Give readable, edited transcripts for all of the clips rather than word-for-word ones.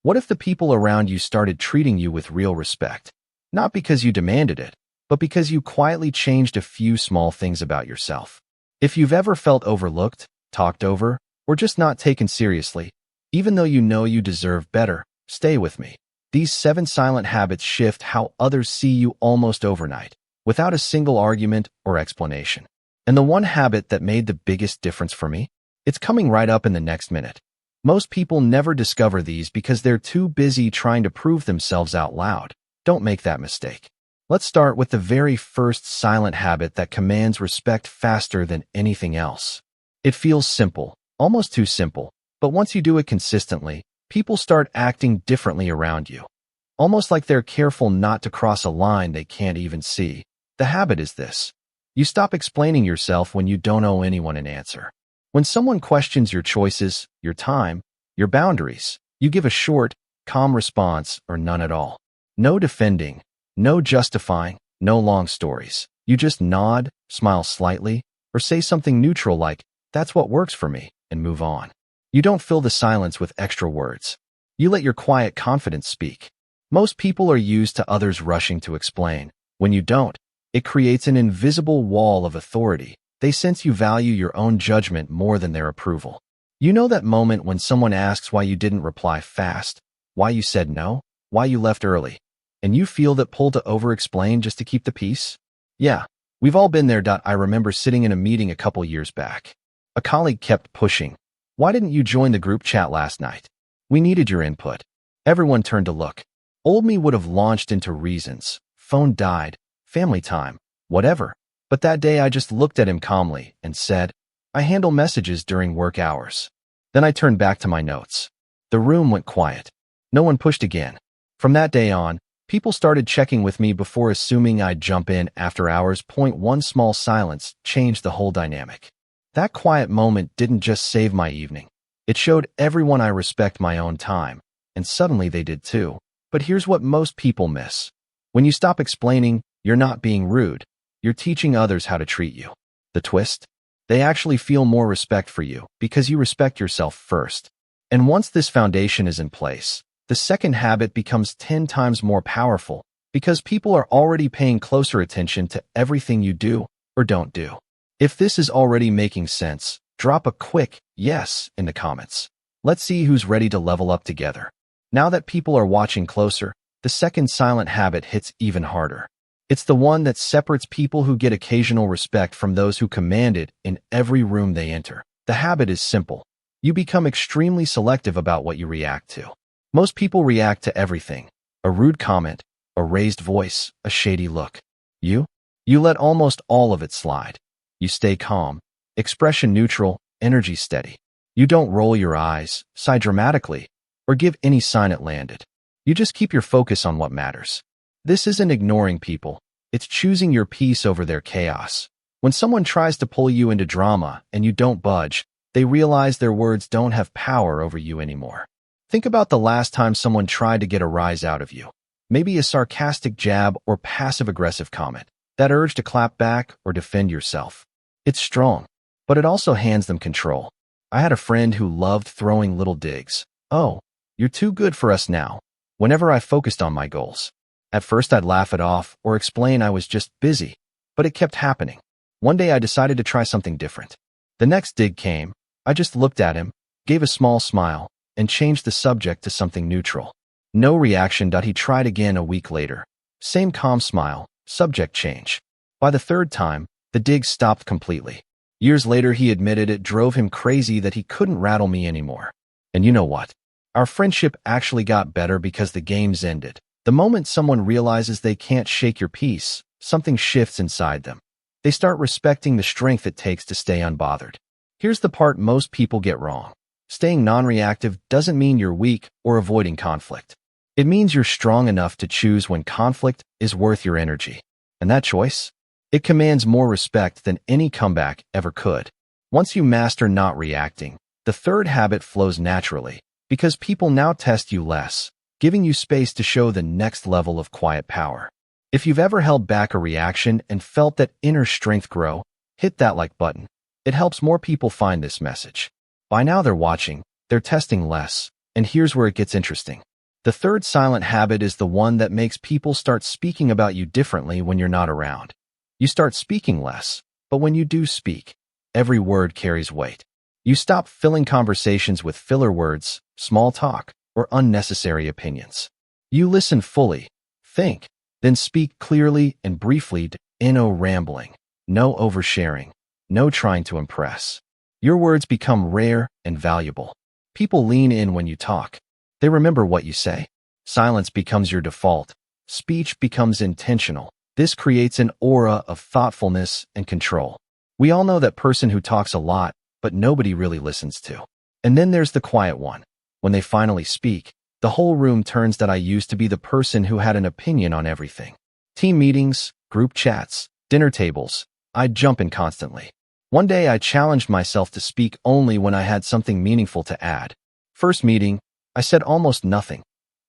What if the people around you started treating you with real respect? Not because you demanded it, but because you quietly changed a few small things about yourself. If you've ever felt overlooked, talked over, or just not taken seriously, even though you know you deserve better, stay with me. These 7 silent habits shift how others see you almost overnight, without a single argument or explanation. And the one habit that made the biggest difference for me? It's coming right up in the next minute. Most people never discover these because they're too busy trying to prove themselves out loud. Don't make that mistake. Let's start with the very first silent habit that commands respect faster than anything else. It feels simple, almost too simple, but once you do it consistently, people start acting differently around you. Almost like they're careful not to cross a line they can't even see. The habit is this. You stop explaining yourself when you don't owe anyone an answer. When someone questions your choices, your time, your boundaries, you give a short, calm response or none at all. No defending, no justifying, no long stories. You just nod, smile slightly, or say something neutral like, "That's what works for me," and move on. You don't fill the silence with extra words. You let your quiet confidence speak. Most people are used to others rushing to explain. When you don't, it creates an invisible wall of authority. They sense you value your own judgment more than their approval. You know that moment when someone asks why you didn't reply fast, why you said no, why you left early, and you feel that pull to over-explain just to keep the peace? Yeah, we've all been there. I remember sitting in a meeting a couple years back. A colleague kept pushing. "Why didn't you join the group chat last night? We needed your input." Everyone turned to look. Old me would have launched into reasons. Phone died, family time, whatever. But that day I just looked at him calmly and said, "I handle messages during work hours." Then I turned back to my notes. The room went quiet. No one pushed again. From that day on, people started checking with me before assuming I'd jump in after hours. One small silence changed the whole dynamic. That quiet moment didn't just save my evening. It showed everyone I respect my own time, and suddenly they did too. But here's what most people miss. When you stop explaining, you're not being rude. You're teaching others how to treat you. The twist? They actually feel more respect for you because you respect yourself first. And once this foundation is in place, the second habit becomes 10 times more powerful because people are already paying closer attention to everything you do or don't do. If this is already making sense, drop a quick yes in the comments. Let's see who's ready to level up together. Now that people are watching closer, the second silent habit hits even harder. It's the one that separates people who get occasional respect from those who command it in every room they enter. The habit is simple. You become extremely selective about what you react to. Most people react to everything. A rude comment, a raised voice, a shady look. You let almost all of it slide. You stay calm, expression neutral, energy steady. You don't roll your eyes, sigh dramatically, or give any sign it landed. You just keep your focus on what matters. This isn't ignoring people. It's choosing your peace over their chaos. When someone tries to pull you into drama and you don't budge, they realize their words don't have power over you anymore. Think about the last time someone tried to get a rise out of you. Maybe a sarcastic jab or passive-aggressive comment. That urge to clap back or defend yourself. It's strong, but it also hands them control. I had a friend who loved throwing little digs. "Oh, you're too good for us now," whenever I focused on my goals. At first I'd laugh it off or explain I was just busy, but it kept happening. One day I decided to try something different. The next dig came. I just looked at him, gave a small smile, and changed the subject to something neutral. No reaction. He tried again a week later. Same calm smile, subject change. By the third time, the dig stopped completely. Years later he admitted it drove him crazy that he couldn't rattle me anymore. And you know what? Our friendship actually got better because the games ended. The moment someone realizes they can't shake your peace, something shifts inside them. They start respecting the strength it takes to stay unbothered. Here's the part most people get wrong. Staying non-reactive doesn't mean you're weak or avoiding conflict. It means you're strong enough to choose when conflict is worth your energy. And that choice? It commands more respect than any comeback ever could. Once you master not reacting, the third habit flows naturally because people now test you less, giving you space to show the next level of quiet power. If you've ever held back a reaction and felt that inner strength grow, hit that like button. It helps more people find this message. By now they're watching, they're testing less, and here's where it gets interesting. The third silent habit is the one that makes people start speaking about you differently when you're not around. You start speaking less, but when you do speak, every word carries weight. You stop filling conversations with filler words, small talk, or unnecessary opinions. You listen fully, think, then speak clearly and briefly. No rambling, no oversharing, no trying to impress. Your words become rare and valuable. People lean in when you talk. They remember what you say. Silence becomes your default. Speech becomes intentional. This creates an aura of thoughtfulness and control. We all know that person who talks a lot, but nobody really listens to. And then there's the quiet one. When they finally speak, the whole room turns. That I used to be the person who had an opinion on everything. Team meetings, group chats, dinner tables, I'd jump in constantly. One day I challenged myself to speak only when I had something meaningful to add. First meeting, I said almost nothing.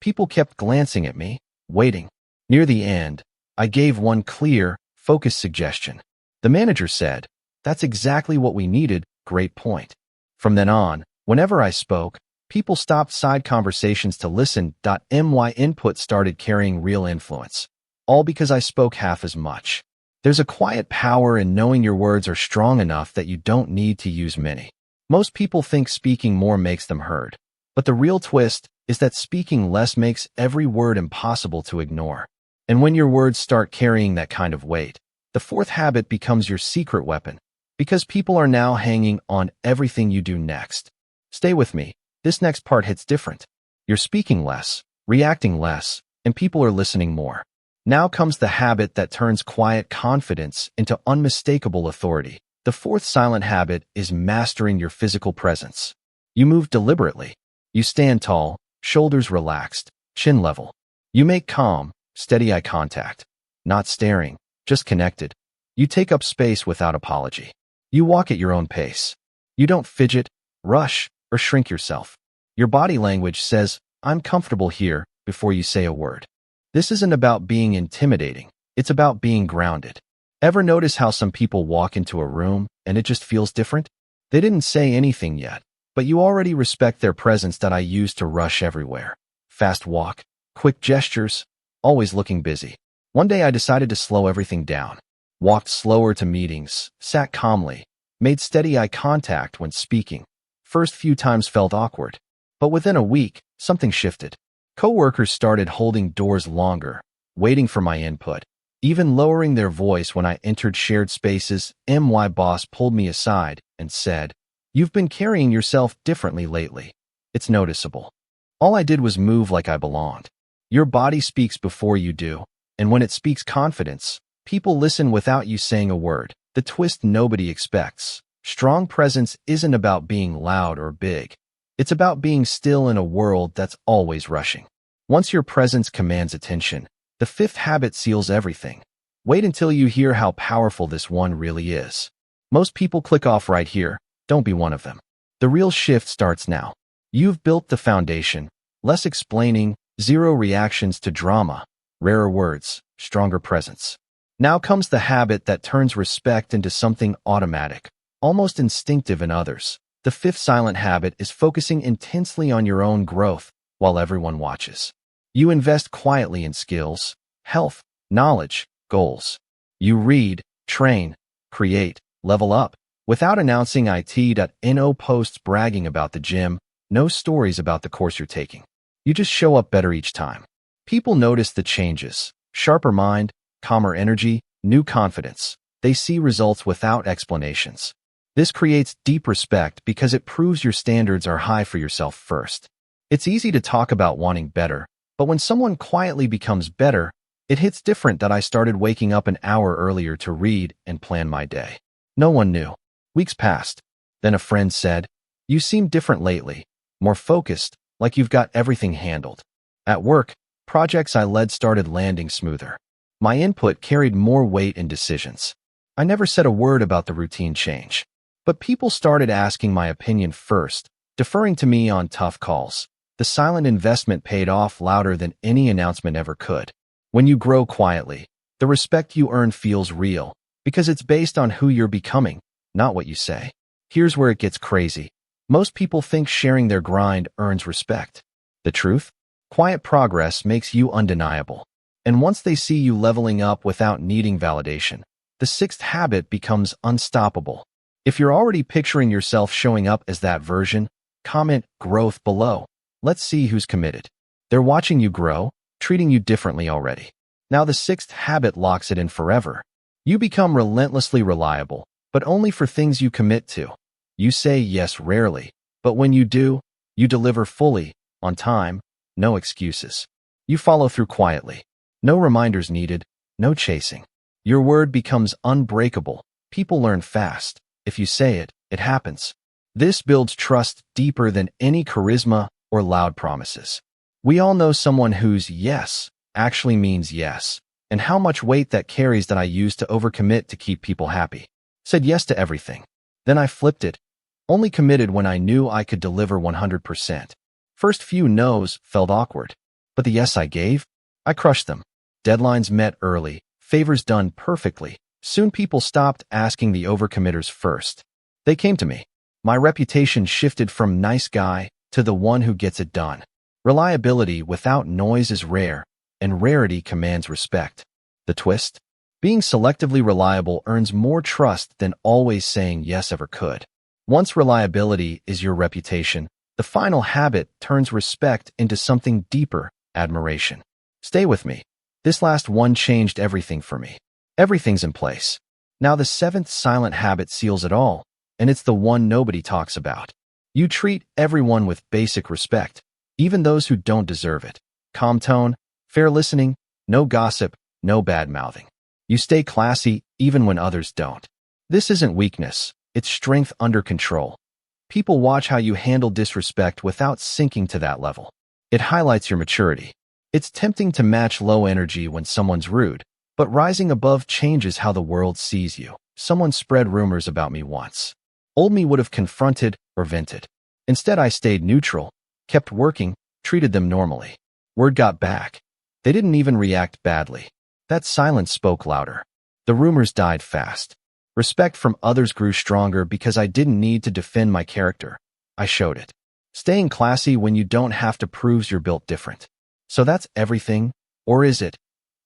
People kept glancing at me, waiting. Near the end, I gave one clear, focused suggestion. The manager said, "That's exactly what we needed, great point." From then on, whenever I spoke, people stopped side conversations to listen. My input started carrying real influence. All because I spoke half as much. There's a quiet power in knowing your words are strong enough that you don't need to use many. Most people think speaking more makes them heard. But the real twist is that speaking less makes every word impossible to ignore. And when your words start carrying that kind of weight, the fourth habit becomes your secret weapon, because people are now hanging on everything you do next. Stay with me. This next part hits different. You're speaking less, reacting less, and people are listening more. Now comes the habit that turns quiet confidence into unmistakable authority. The fourth silent habit is mastering your physical presence. You move deliberately. You stand tall, shoulders relaxed, chin level. You make calm, steady eye contact. Not staring, just connected. You take up space without apology. You walk at your own pace. You don't fidget, rush, or shrink yourself. Your body language says, "I'm comfortable here," before you say a word. This isn't about being intimidating. It's about being grounded. Ever notice how some people walk into a room and it just feels different? They didn't say anything yet, but you already respect their presence. That I used to rush everywhere. Fast walk, quick gestures, always looking busy. One day I decided to slow everything down. Walked slower to meetings, sat calmly, made steady eye contact when speaking. First few times felt awkward, but within a week, something shifted. Coworkers started holding doors longer, waiting for my input, even lowering their voice when I entered shared spaces. My boss pulled me aside and said, "You've been carrying yourself differently lately. It's noticeable." All I did was move like I belonged. Your body speaks before you do, and when it speaks confidence, people listen without you saying a word. The twist nobody expects. Strong presence isn't about being loud or big. It's about being still in a world that's always rushing. Once your presence commands attention, the fifth habit seals everything. Wait until you hear how powerful this one really is. Most people click off right here. Don't be one of them. The real shift starts now. You've built the foundation. Less explaining, zero reactions to drama, rarer words, stronger presence. Now comes the habit that turns respect into something automatic, almost instinctive in others. The fifth silent habit is focusing intensely on your own growth while everyone watches. You invest quietly in skills, health, knowledge, goals. You read, train, create, level up, without announcing it. No posts bragging about the gym, no stories about the course you're taking. You just show up better each time. People notice the changes: sharper mind, calmer energy, new confidence. They see results without explanations. This creates deep respect because it proves your standards are high for yourself first. It's easy to talk about wanting better, but when someone quietly becomes better, it hits different. That I started waking up an hour earlier to read and plan my day. No one knew. Weeks passed. Then a friend said, "You seem different lately, more focused, like you've got everything handled." At work, projects I led started landing smoother. My input carried more weight in decisions. I never said a word about the routine change. But people started asking my opinion first, deferring to me on tough calls. The silent investment paid off louder than any announcement ever could. When you grow quietly, the respect you earn feels real, because it's based on who you're becoming, not what you say. Here's where it gets crazy. Most people think sharing their grind earns respect. The truth? Quiet progress makes you undeniable. And once they see you leveling up without needing validation, the sixth habit becomes unstoppable. If you're already picturing yourself showing up as that version, comment growth below. Let's see who's committed. They're watching you grow, treating you differently already. Now the sixth habit locks it in forever. You become relentlessly reliable, but only for things you commit to. You say yes rarely, but when you do, you deliver fully, on time, no excuses. You follow through quietly. No reminders needed, no chasing. Your word becomes unbreakable. People learn fast. If you say it, it happens. This builds trust deeper than any charisma or loud promises. We all know someone whose yes actually means yes, and how much weight that carries that I used to overcommit to keep people happy. Said yes to everything. Then I flipped it. Only committed when I knew I could deliver 100%. First few no's felt awkward, but the yes I gave, I crushed them. Deadlines met early, favors done perfectly. Soon people stopped asking the overcommitters first. They came to me. My reputation shifted from nice guy to the one who gets it done. Reliability without noise is rare, and rarity commands respect. The twist? Being selectively reliable earns more trust than always saying yes ever could. Once reliability is your reputation, the final habit turns respect into something deeper, admiration. Stay with me. This last one changed everything for me. Everything's in place. Now the seventh silent habit seals it all, and it's the one nobody talks about. You treat everyone with basic respect, even those who don't deserve it. Calm tone, fair listening, no gossip, no bad-mouthing. You stay classy even when others don't. This isn't weakness, it's strength under control. People watch how you handle disrespect without sinking to that level. It highlights your maturity. It's tempting to match low energy when someone's rude, but rising above changes how the world sees you. Someone spread rumors about me once. Old me would have confronted or vented. Instead, I stayed neutral, kept working, treated them normally. Word got back. They didn't even react badly. That silence spoke louder. The rumors died fast. Respect from others grew stronger because I didn't need to defend my character. I showed it. Staying classy when you don't have to proves you're built different. So that's everything, or is it?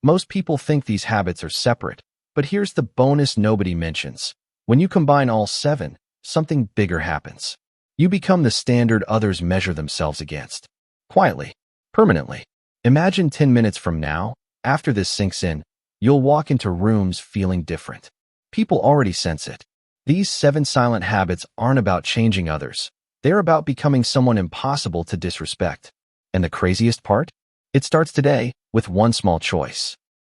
Most people think these habits are separate, but here's the bonus nobody mentions. When you combine all seven, something bigger happens. You become the standard others measure themselves against. Quietly, permanently. Imagine 10 minutes from now, after this sinks in, you'll walk into rooms feeling different. People already sense it. These 7 silent habits aren't about changing others. They're about becoming someone impossible to disrespect. And the craziest part? It starts today with one small choice.